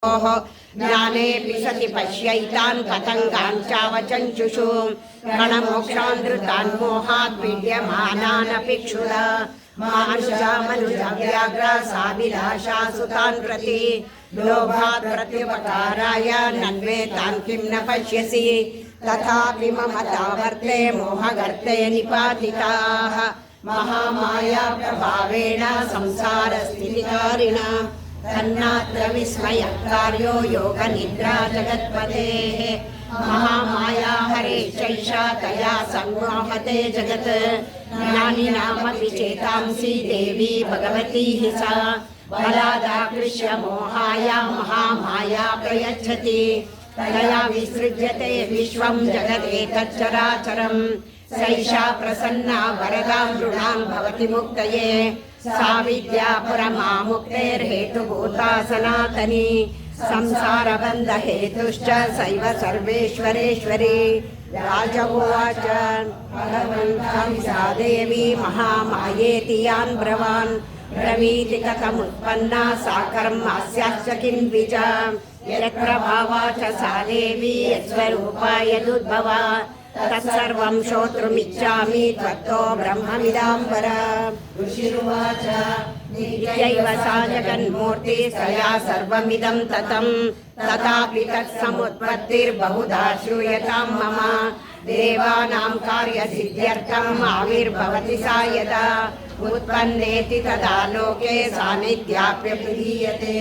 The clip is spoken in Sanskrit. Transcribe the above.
ज्ञानेऽपि सति पश्यैतान् पतङ्गान् चावचञ्चुषु गणमोक्षान्दृतान् मोहात् पीड्यमानानपि क्षुधा मानुषा व्याघ्रा साभिलाषा सुतान् प्रति लोभात् प्रत्युपकाराय नन्वेतान् किं न पश्यसि तथापि ममता वर्ते मोहगर्ते निपातिताः महामाया प्रभावेण संसारस्थितिकारिणा तन्नात्र विस्मयकार्यो योगनिद्रा जगत्पतेः महामाया हरेशैषा तया सम्मोहते जगत् ज्ञानिनामपि चेतांसि देवी भगवती हि सा बलादाकृष्य मोहाया महामाया प्रयच्छति तया विसृज्यते विश्वं जगदेतच्चराचरम् सैषा प्रसन्ना वरदां नृणां भवति मुक्तये सा विद्या परमामुक्तेर्हेतुभूता सनातनी संसारबन्धहेतुश्च सैव सर्वेश्वरेश्वरी राज उवाच भगवन्तं सा देवी महामायेति यान् ब्रवान् ब्रवीति कथमुत्पन्ना सा कर्मास्याश्च किं द्विज यत्र भावा च सा देवी यत्स्वरूपा यदुद्भवा तत्सर्वं श्रोतुमिच्छामि त्वत्तो ब्रह्ममिदाम्बर ऋषिरुवाच नित्यैव सा जगन्मूर्ति तया सर्वमिदं ततं तथापि तत्समुत्पत्तिर्बहुधा श्रूयतां मम देवानां कार्यसिद्ध्यर्थम् आविर्भवति सा यदा उत्पन्नेति तदा लोके सा नित्याप्यभिधीयते।